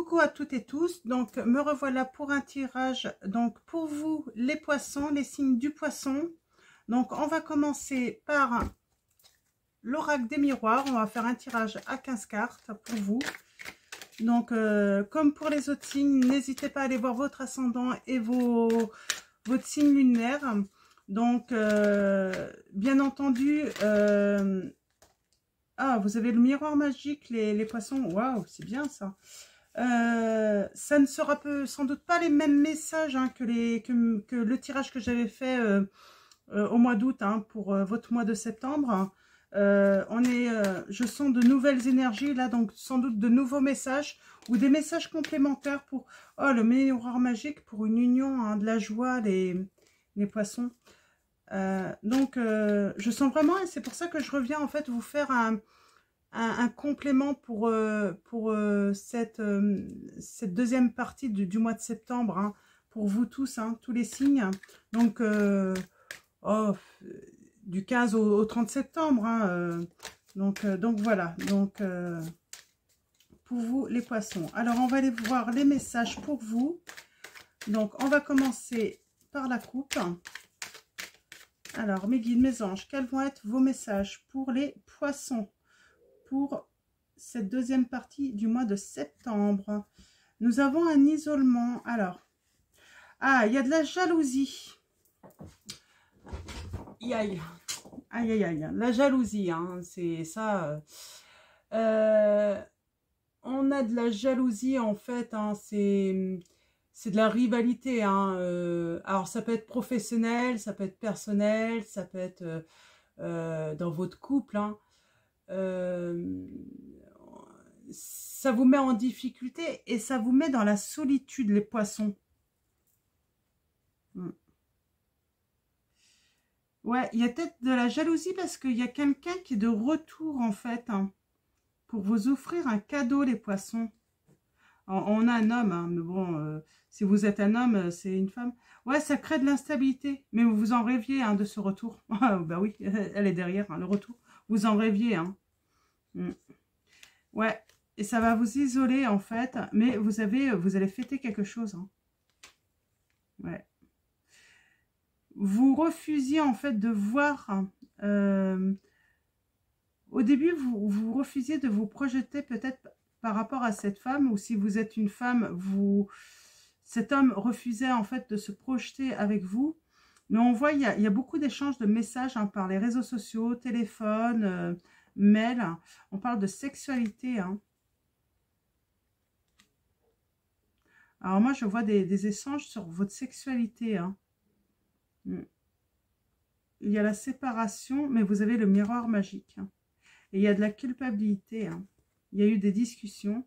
Coucou à toutes et tous, donc me revoilà pour un tirage, donc pour vous les poissons, les signes du poisson. Donc on va commencer par l'oracle des miroirs, on va faire un tirage à 15 cartes pour vous. Donc comme pour les autres signes, n'hésitez pas à aller voir votre ascendant et votre signe lunaire. Donc bien entendu, vous avez le miroir magique, les poissons, waouh, c'est bien ça. Ça ne sera sans doute pas les mêmes messages hein, que le tirage que j'avais fait au mois d'août hein, pour votre mois de septembre. Je sens de nouvelles énergies là, donc sans doute de nouveaux messages ou des messages complémentaires pour le miroir magique, pour une union hein, de la joie, les poissons. Je sens vraiment, et c'est pour ça que je reviens en fait vous faire un complément pour cette deuxième partie du mois de septembre, hein, pour vous tous, hein, tous les signes. Donc, du 15 au 30 septembre. Hein, donc voilà, donc pour vous les poissons. Alors, on va aller voir les messages pour vous. Donc, on va commencer par la coupe. Alors, mes guides, mes anges, quels vont être vos messages pour les poissons pour cette deuxième partie du mois de septembre? Nous avons un isolement. Alors, il y a de la jalousie. Aïe, aïe, aïe, aïe. La jalousie, hein, c'est ça. On a de la jalousie, en fait, hein, c'est de la rivalité. Hein, alors, ça peut être professionnel, ça peut être personnel, ça peut être dans votre couple, hein. Ça vous met en difficulté et ça vous met dans la solitude, les poissons. Ouais, il y a peut-être de la jalousie parce qu'il y a quelqu'un qui est de retour en fait, hein, pour vous offrir un cadeau, les poissons. On a un homme, hein, mais bon, si vous êtes un homme, c'est une femme. Ouais, ça crée de l'instabilité, mais vous en rêviez hein, de ce retour. Bah oui, elle est derrière, hein, le retour. Vous en rêviez, hein. Ouais, et ça va vous isoler en fait, mais vous allez fêter quelque chose. Hein. Ouais. Vous refusiez en fait de voir. Au début, vous refusiez de vous projeter peut-être par rapport à cette femme, ou si vous êtes une femme, cet homme refusait en fait de se projeter avec vous. Mais on voit, il y a beaucoup d'échanges de messages hein, par les réseaux sociaux, téléphone, mail. On parle de sexualité. Hein. Alors moi, je vois des échanges sur votre sexualité. Hein. Il y a la séparation, mais vous avez le miroir magique. Hein. Et il y a de la culpabilité. Hein. Il y a eu des discussions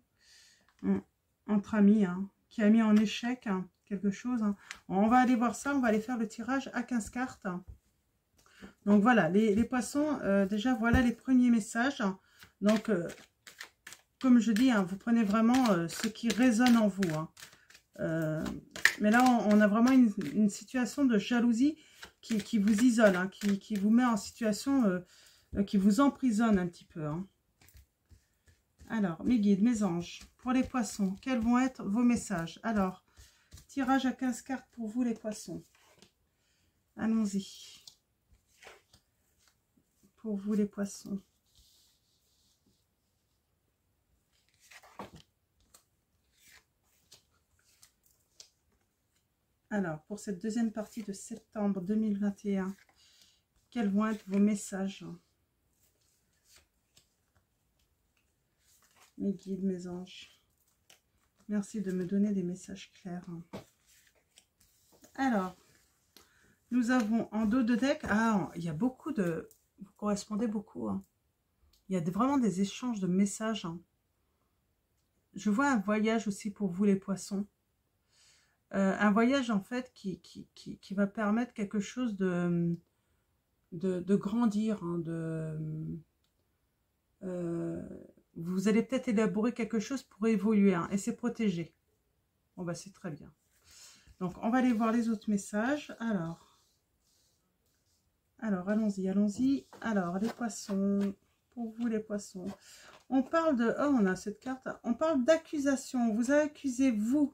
entre amis hein, qui a mis en échec hein, quelque chose. Hein. On va aller voir ça, on va aller faire le tirage à 15 cartes. Donc voilà, les poissons, déjà voilà les premiers messages. Donc, comme je dis, hein, vous prenez vraiment ce qui résonne en vous. Hein. Mais là, on a vraiment une situation de jalousie qui vous isole, hein, qui vous met en situation, qui vous emprisonne un petit peu. Hein. Alors, mes guides, mes anges, pour les poissons, quels vont être vos messages? Alors, tirage à 15 cartes pour vous les poissons. Allons-y. Pour vous les poissons. Alors, pour cette deuxième partie de septembre 2021, quels vont être vos messages? Mes guides, mes anges. Merci de me donner des messages clairs. Alors, nous avons en dos de deck, il y a beaucoup de... Vous correspondez beaucoup. Hein. Il y a vraiment des échanges de messages. Hein. Je vois un voyage aussi pour vous les poissons. Un voyage en fait qui va permettre quelque chose de grandir. Hein, vous allez peut-être élaborer quelque chose pour évoluer hein, et c'est protégé. Bon bah c'est très bien. Donc on va aller voir les autres messages. Alors allons-y, allons-y. Alors les poissons, pour vous les poissons, On parle de... Oh, on a cette carte. On parle d'accusation. Vous accusez, vous,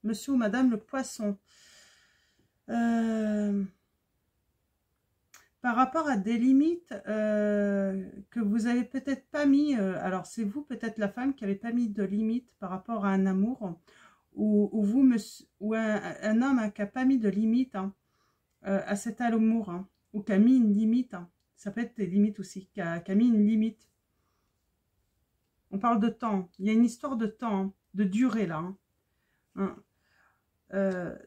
monsieur ou madame le poisson. Par rapport à des limites que vous avez peut-être pas mis. Alors, c'est vous, peut-être la femme, qui n'avez pas mis de limites par rapport à un amour. Ou vous, monsieur, ou un homme qui n'a pas mis de limites à cet amour. Ou qui a mis une limite. Ça peut être des limites aussi. Qui a mis une limite. On parle de temps. Il y a une histoire de temps, de durée là.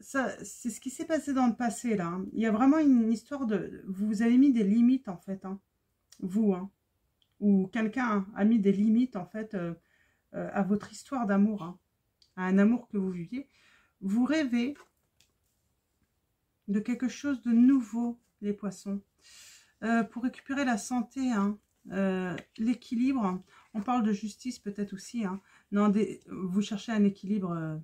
Ça, c'est ce qui s'est passé dans le passé là. Il y a vraiment une histoire de... Vous avez mis des limites en fait. Vous. Ou quelqu'un a mis des limites en fait à votre histoire d'amour. À un amour que vous viviez. Vous rêvez de quelque chose de nouveau, les poissons. Pour récupérer la santé, l'équilibre. On parle de justice peut-être aussi. Non, vous cherchez un équilibre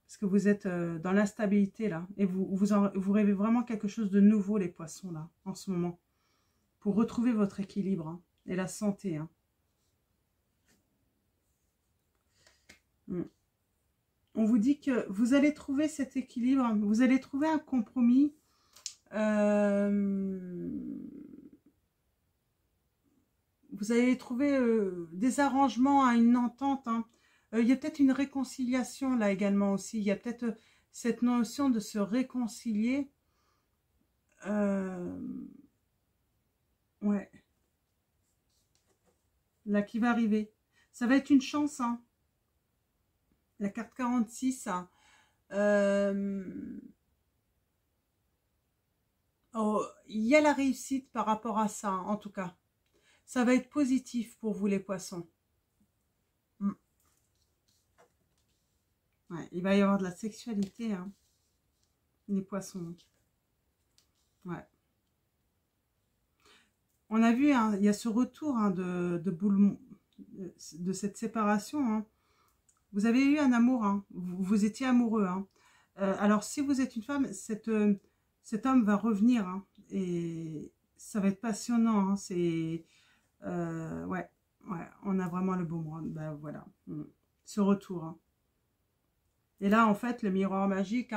parce que vous êtes dans l'instabilité là. Et vous rêvez vraiment quelque chose de nouveau, les poissons là, en ce moment. Pour retrouver votre équilibre et la santé. On vous dit que vous allez trouver cet équilibre. Vous allez trouver un compromis. Vous allez trouver des arrangements à une entente. Il y a peut-être une réconciliation là également aussi. Il y a peut-être cette notion de se réconcilier. Ouais. Là qui va arriver. Ça va être une chance. La carte 46. Oh, il y a la réussite par rapport à ça, en tout cas. Ça va être positif pour vous, les poissons. Ouais, il va y avoir de la sexualité, les poissons. Ouais. On a vu, il y a ce retour de cette séparation. Vous avez eu un amour, vous étiez amoureux. Alors, si vous êtes une femme, cet homme va revenir. Et ça va être passionnant. C'est... ouais, on a vraiment le beau monde. Ben, voilà, ce retour. Et là, en fait, le miroir magique,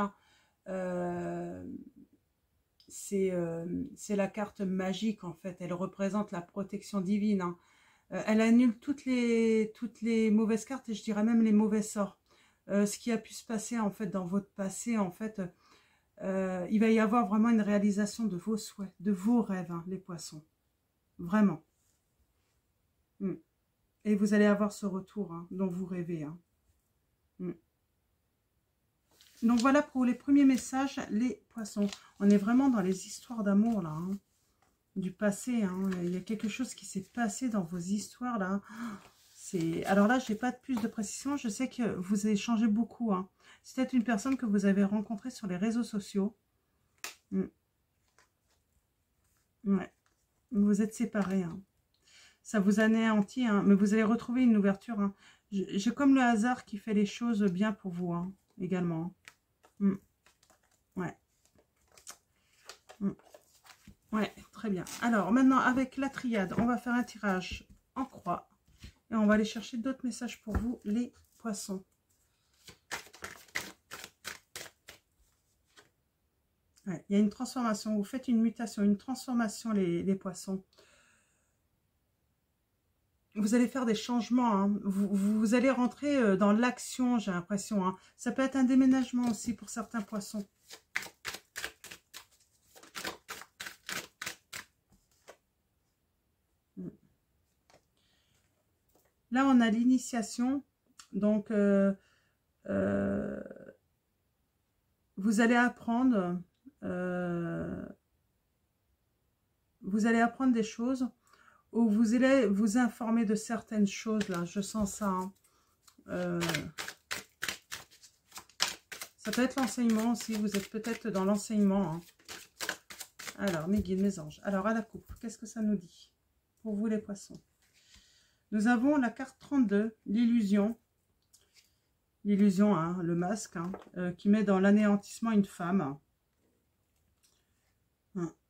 c'est la carte magique, en fait. Elle représente la protection divine. Elle annule toutes les mauvaises cartes et je dirais même les mauvais sorts. Ce qui a pu se passer, en fait, dans votre passé, en fait, il va y avoir vraiment une réalisation de vos souhaits, de vos rêves, les poissons. Vraiment. Et vous allez avoir ce retour dont vous rêvez. Donc voilà pour les premiers messages, les poissons. On est vraiment dans les histoires d'amour là, du passé. Il y a quelque chose qui s'est passé dans vos histoires là. Alors là, je n'ai pas plus de précision. Je sais que vous échangez beaucoup. C'est peut-être une personne que vous avez rencontrée sur les réseaux sociaux. Ouais. Vous êtes séparés. Ça vous anéantit, mais vous allez retrouver une ouverture. J'ai comme le hasard qui fait les choses bien pour vous également. Ouais. Ouais, très bien. Alors, maintenant, avec la triade, on va faire un tirage en croix. Et on va aller chercher d'autres messages pour vous, les poissons. Ouais, il y a une transformation. Vous faites une mutation, une transformation, les poissons. Vous allez faire des changements. Vous allez rentrer dans l'action, j'ai l'impression. Ça peut être un déménagement aussi pour certains poissons. Là, on a l'initiation. Donc, vous allez apprendre. Des choses. Où vous allez vous informer de certaines choses. Là, je sens ça. Ça peut être l'enseignement aussi. Vous êtes peut-être dans l'enseignement. Alors, mes guides, mes anges. Alors, à la coupe, qu'est-ce que ça nous dit pour vous, les poissons? Nous avons la carte 32, l'illusion. L'illusion, le masque, qui met dans l'anéantissement une femme.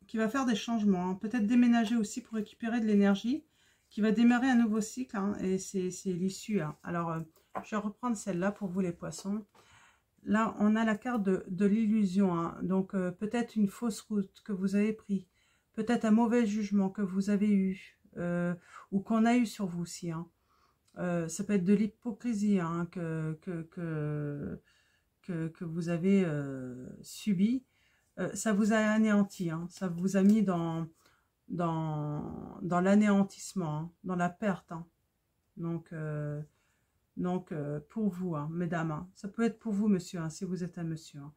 Qui va faire des changements. Peut-être déménager aussi pour récupérer de l'énergie. qui va démarrer un nouveau cycle, hein, et c'est l'issue. Hein. Alors, je vais reprendre celle-là pour vous les poissons. Là, on a la carte de l'illusion. Hein. Donc, peut-être une fausse route que vous avez prise. Peut-être un mauvais jugement que vous avez eu. Ou qu'on a eu sur vous aussi. Hein. Ça peut être de l'hypocrisie, hein, que vous avez subi. Ça vous a anéanti. Hein. Ça vous a mis dans l'anéantissement, hein, dans la perte. Hein. Donc, pour vous, hein, mesdames, hein, ça peut être pour vous, monsieur, hein, si vous êtes un monsieur. Hein.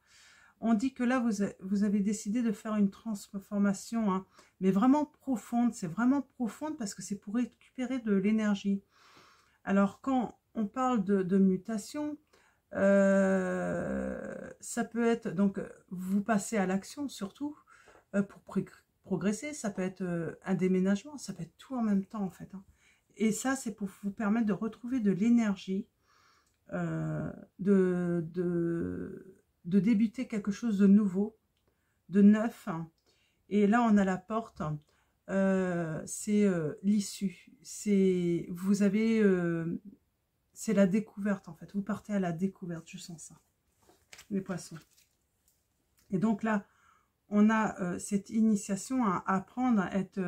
On dit que là, vous avez décidé de faire une transformation, hein, mais vraiment profonde. C'est vraiment profonde parce que c'est pour récupérer de l'énergie. Alors, quand on parle de mutation, ça peut être, donc, vous passez à l'action surtout pour progresser. Ça peut être un déménagement, ça peut être tout en même temps, en fait. Hein. Et ça, c'est pour vous permettre de retrouver de l'énergie, de débuter quelque chose de nouveau, de neuf. Hein. Et là, on a la porte, c'est l'issue. Vous avez, c'est la découverte, en fait. Vous partez à la découverte, je sens ça, les poissons. Et donc là, on a cette initiation à apprendre à être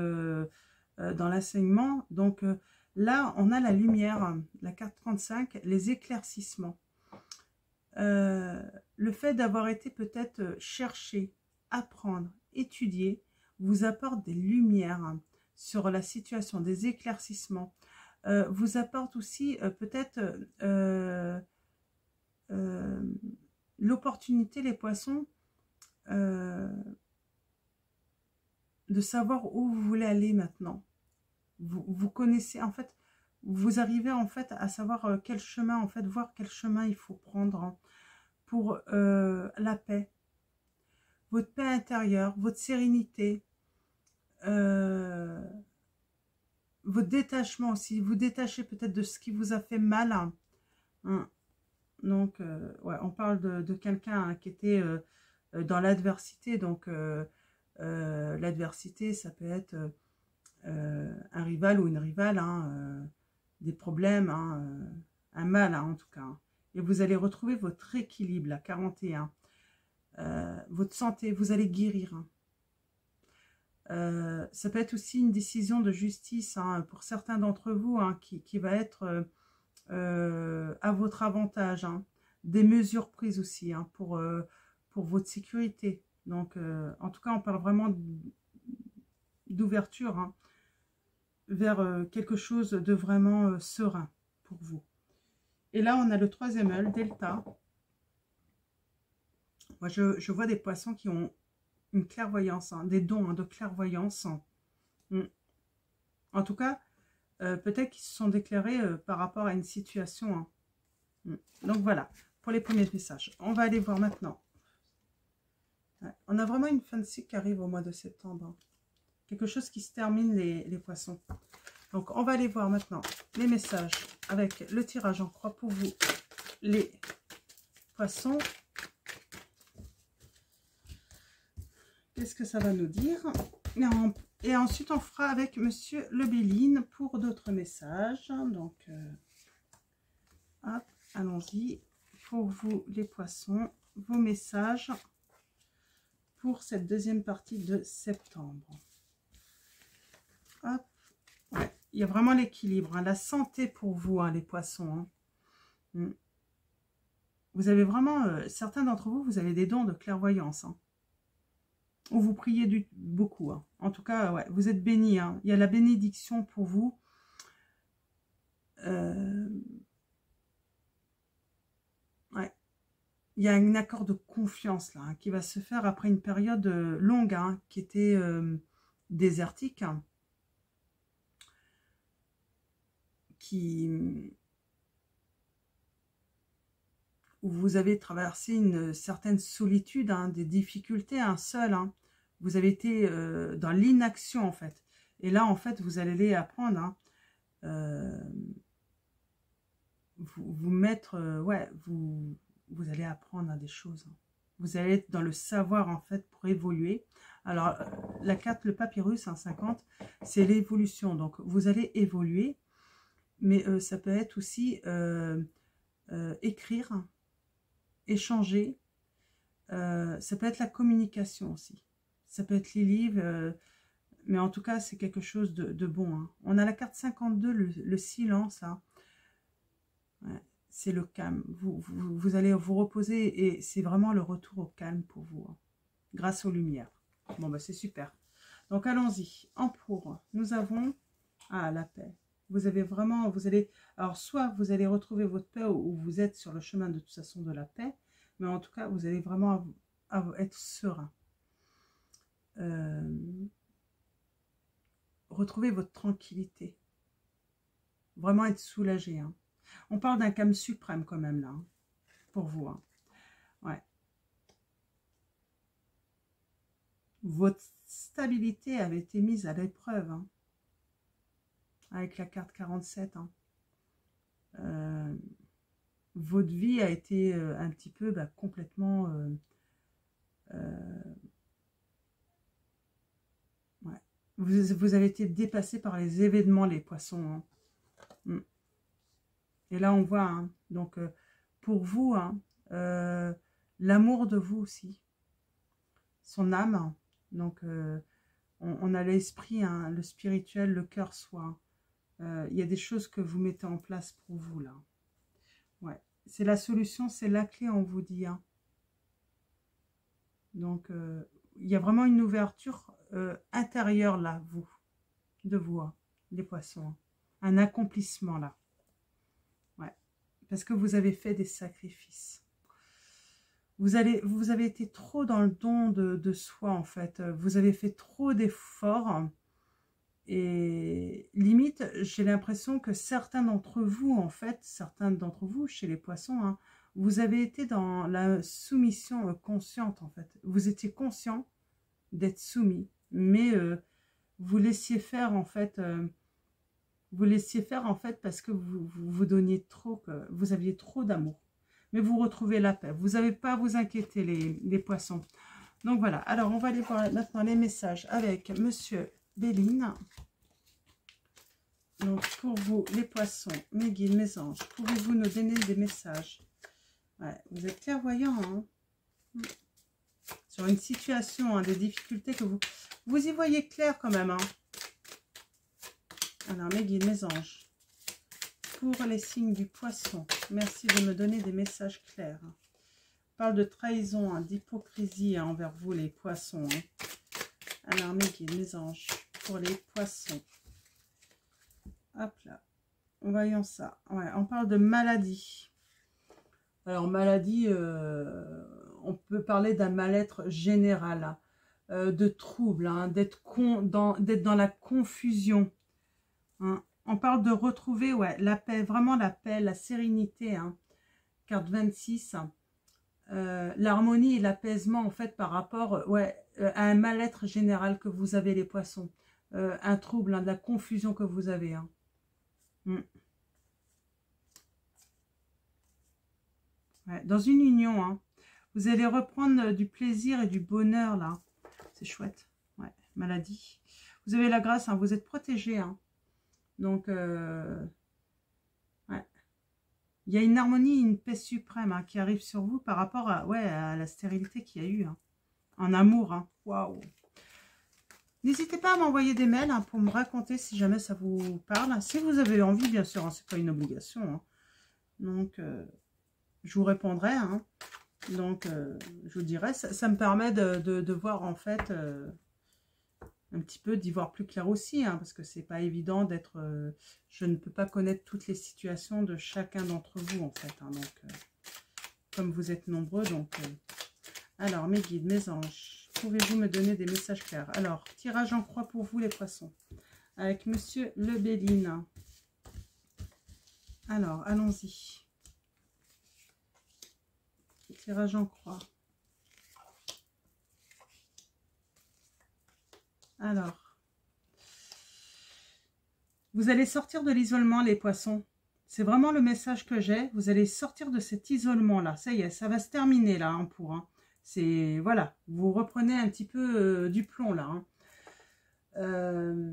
dans l'enseignement. Donc, là, on a la lumière, la carte 35, les éclaircissements. Le fait d'avoir été peut-être chercher, apprendre, étudier, vous apporte des lumières sur la situation, des éclaircissements. Vous apporte aussi peut-être l'opportunité, les poissons, de savoir où vous voulez aller maintenant. Vous connaissez, en fait, vous arrivez en fait à savoir quel chemin, en fait, voir quel chemin il faut prendre, hein, pour la paix, votre paix intérieure, votre sérénité, votre détachement aussi. Vous détachez peut-être de ce qui vous a fait mal. Hein. Donc, ouais, on parle de quelqu'un, hein, qui était dans l'adversité. Donc, l'adversité, ça peut être un rival ou une rivale, hein, des problèmes, hein, un mal, hein, en tout cas. Hein. Et vous allez retrouver votre équilibre, la 41. Votre santé, vous allez guérir. Hein. Ça peut être aussi une décision de justice, hein, pour certains d'entre vous, hein, qui va être à votre avantage. Hein. Des mesures prises aussi, hein, pour votre sécurité. Donc, en tout cas, on parle vraiment d'ouverture, hein, vers quelque chose de vraiment serein pour vous. Et là, on a le troisième œil, Delta. Moi, je vois des poissons qui ont une clairvoyance, hein, des dons, hein, de clairvoyance. En tout cas, peut-être qu'ils se sont déclarés par rapport à une situation. Hein. Donc voilà, pour les premiers messages. On va aller voir maintenant. Ouais, on a vraiment une fin de cycle qui arrive au mois de septembre. Hein. Quelque chose qui se termine, les poissons. Donc, on va aller voir maintenant les messages avec le tirage en croix pour vous, les poissons. Qu'est-ce que ça va nous dire? Et ensuite, on fera avec Monsieur Lebéline pour d'autres messages. Donc, hop, allons-y. Pour vous, les poissons, vos messages pour cette deuxième partie de septembre. Hop, ouais. Il y a vraiment l'équilibre, hein, la santé pour vous, hein, les poissons. Hein. Vous avez vraiment, certains d'entre vous, vous avez des dons de clairvoyance. Hein. Ou vous priez beaucoup. Hein. En tout cas, ouais, vous êtes bénis. Hein. Il y a la bénédiction pour vous. Ouais. Il y a un accord de confiance là, hein, qui va se faire après une période longue, hein, qui était désertique. Hein. Où vous avez traversé une certaine solitude, hein, des difficultés, un seul. Hein. Vous avez été dans l'inaction, en fait. Et là, en fait, vous allez apprendre, hein, vous mettre, ouais, vous allez apprendre, hein, des choses. Hein. Vous allez être dans le savoir, en fait, pour évoluer. Alors, la carte, le papyrus, 50, c'est l'évolution. Donc, vous allez évoluer, mais ça peut être aussi écrire, échanger. Ça peut être la communication aussi. Ça peut être les livres, mais en tout cas, c'est quelque chose de bon. Hein. On a la carte 52, le silence. Hein. Ouais, c'est le calme. Vous allez vous reposer et c'est vraiment le retour au calme pour vous, hein, grâce aux lumières. Bon, bah c'est super. Donc, allons-y. En pour, nous avons la paix. Vous avez vraiment, vous allez, alors soit vous allez retrouver votre paix ou vous êtes sur le chemin de toute façon de la paix, mais en tout cas, vous allez vraiment être serein. Retrouver votre tranquillité. Vraiment être soulagé. Hein. On parle d'un calme suprême quand même là, hein, pour vous. Hein. Ouais. Votre stabilité avait été mise à l'épreuve. Hein, avec la carte 47. Hein. Votre vie a été un petit peu complètement... ouais. Vous avez été dépassé par les événements, les poissons. Hein. Et là, on voit, hein, donc, pour vous, hein, l'amour de vous aussi, son âme. Donc, on a l'esprit, hein, le spirituel, le cœur soi. Il y a des choses que vous mettez en place pour vous, là. Ouais. C'est la solution, c'est la clé, on vous dit. Hein. Donc, il y a vraiment une ouverture intérieure, là, de vous, hein, les poissons. Hein. Un accomplissement, là. Ouais. Parce que vous avez fait des sacrifices. Vous avez été trop dans le don de soi, en fait. Vous avez fait trop d'efforts. Et limite, j'ai l'impression que certains d'entre vous, en fait, chez les poissons, hein, vous avez été dans la soumission consciente, en fait. Vous étiez conscient d'être soumis, mais vous laissiez faire, en fait, parce que vous donniez trop, que vous aviez trop d'amour. Mais vous retrouvez la paix. Vous n'avez pas à vous inquiéter, les poissons. Donc voilà. Alors, on va aller voir maintenant les messages avec Monsieur Béline. Donc, pour vous, les poissons, mes guides, mes anges, pouvez-vous nous donner des messages? Ouais, vous êtes clairvoyants, hein, sur une situation, hein, des difficultés que vous y voyez clair quand même. Hein. Alors, mes guides, mes anges, pour les signes du poisson, merci de me donner des messages clairs. Hein. On parle de trahison, hein, d'hypocrisie, hein, envers vous, les poissons. Hein. Alors, mes guides, mes anges, pour les poissons. Hop là, voyons ça. Ouais, on parle de maladie. Alors, maladie, on peut parler d'un mal-être général, hein, de troubles, hein, d'être dans la confusion. Hein. On parle de retrouver la paix, vraiment la paix, la sérénité. Hein. Carte 26. L'harmonie et l'apaisement, en fait, par rapport à un mal-être général que vous avez, les poissons. Un trouble, hein, de la confusion que vous avez. Hein. Ouais, dans une union, hein, vous allez reprendre du plaisir et du bonheur, là. C'est chouette. Ouais, maladie. Vous avez la grâce, hein, vous êtes protégé. Hein. Donc, ouais. Il y a une harmonie, une paix suprême, hein, qui arrive sur vous par rapport à la stérilité qu'il y a eu. Hein. En amour. Hein. Waouh. N'hésitez pas à m'envoyer des mails, hein, pour me raconter si jamais ça vous parle. Si vous avez envie, bien sûr, hein, c'est pas une obligation. Hein. Donc, je vous répondrai. Hein. Donc, je vous dirai, ça me permet de voir, en fait, un petit peu, d'y voir plus clair aussi. Hein, parce que c'est pas évident d'être... je ne peux pas connaître toutes les situations de chacun d'entre vous, en fait. Hein, donc, comme vous êtes nombreux, donc... alors, mes guides, mes anges... Pouvez-vous me donner des messages clairs? Alors, tirage en croix pour vous, les poissons. Avec Monsieur Le Béline. Alors, allons-y. Tirage en croix. Alors. Vous allez sortir de l'isolement, les poissons. C'est vraiment le message que j'ai. Vous allez sortir de cet isolement-là. Ça y est, ça va se terminer, là, hein, pour... Hein. C'est, voilà, vous reprenez un petit peu du plomb là. Hein.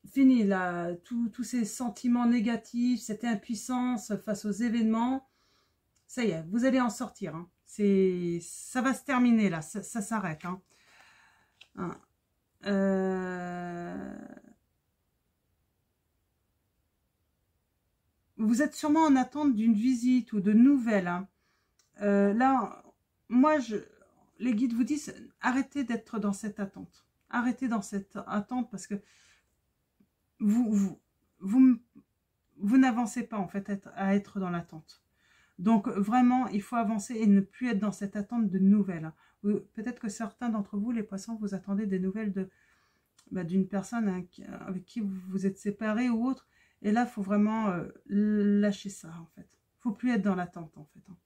Fini là, tous ces sentiments négatifs, cette impuissance face aux événements, ça y est, vous allez en sortir. Hein. Ça va se terminer là, ça s'arrête. Hein. Hein. Vous êtes sûrement en attente d'une visite ou de nouvelles. Hein. Là, moi, les guides vous disent, arrêtez d'être dans cette attente. Arrêtez dans cette attente parce que vous n'avancez pas en fait à être dans l'attente. Donc vraiment, il faut avancer et ne plus être dans cette attente de nouvelles. Peut-être que certains d'entre vous, les poissons, vous attendez des nouvelles d'une personne avec qui vous vous êtes séparés ou autre. Et là, il faut vraiment lâcher ça en fait. Il ne faut plus être dans l'attente en fait. Hein.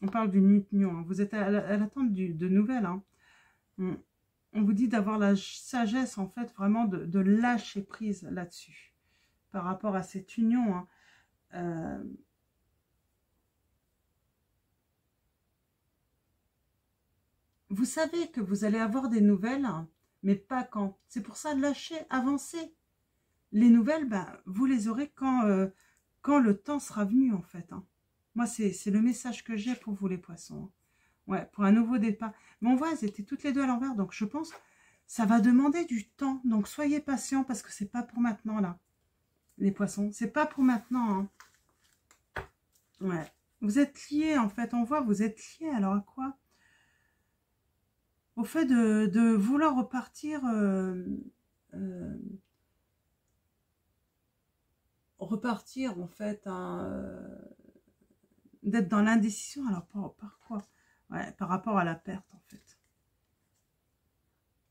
On parle d'une union. Hein. Vous êtes à l'attente de nouvelles. Hein. On vous dit d'avoir la sagesse, en fait, vraiment de lâcher prise là-dessus, par rapport à cette union. Hein. Vous savez que vous allez avoir des nouvelles, hein, mais pas quand. C'est pour ça, lâchez, avancez. Les nouvelles, vous les aurez quand le temps sera venu, en fait. Hein. Moi, c'est le message que j'ai pour vous, les poissons. Hein. Ouais, pour un nouveau départ. Mais on voit, elles étaient toutes les deux à l'envers. Donc, je pense ça va demander du temps. Donc, soyez patients parce que c'est pas pour maintenant, là. Les poissons, c'est pas pour maintenant. Hein. Ouais. Vous êtes liés, en fait. On voit, vous êtes liés. Alors, à quoi? Au fait de vouloir repartir... repartir, en fait, d'être dans l'indécision. Alors, par quoi? Ouais, par rapport à la perte, en fait.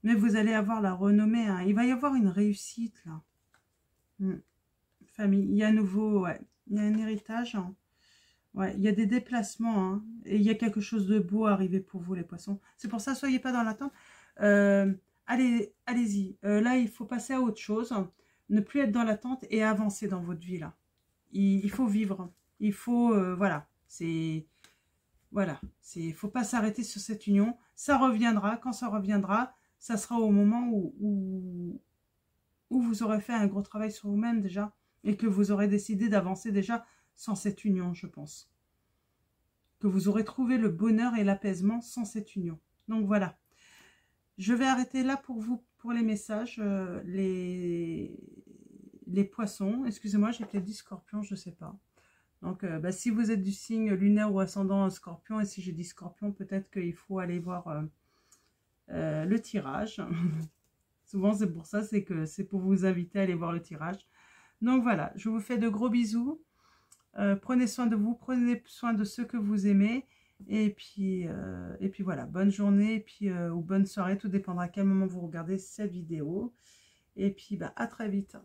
Mais vous allez avoir la renommée. Hein. Il va y avoir une réussite, là. Famille. Il y a à nouveau, ouais. Il y a un héritage. Hein. Ouais, il y a des déplacements. Hein. Et il y a quelque chose de beau à arriver pour vous, les poissons. C'est pour ça, soyez pas dans l'attente. Allez-y. Là, il faut passer à autre chose. Ne plus être dans l'attente et avancer dans votre vie, là. Il faut vivre. Il faut, voilà. Voilà. Faut pas s'arrêter sur cette union. Ça reviendra. Quand ça reviendra, ça sera au moment où vous aurez fait un gros travail sur vous-même déjà et que vous aurez décidé d'avancer déjà sans cette union, je pense. Que vous aurez trouvé le bonheur et l'apaisement sans cette union. Donc voilà. Je vais arrêter là pour vous, pour les messages, les poissons. Excusez-moi, j'ai peut-être dit scorpion, je ne sais pas. Donc, si vous êtes du signe lunaire ou ascendant scorpion, et si j'ai dit scorpion, peut-être qu'il faut aller voir le tirage. Souvent, c'est pour ça, c'est pour vous inviter à aller voir le tirage. Donc voilà, je vous fais de gros bisous. Prenez soin de vous, prenez soin de ceux que vous aimez. Et puis voilà, bonne journée et puis, ou bonne soirée, tout dépendra à quel moment vous regardez cette vidéo. Et puis à très vite.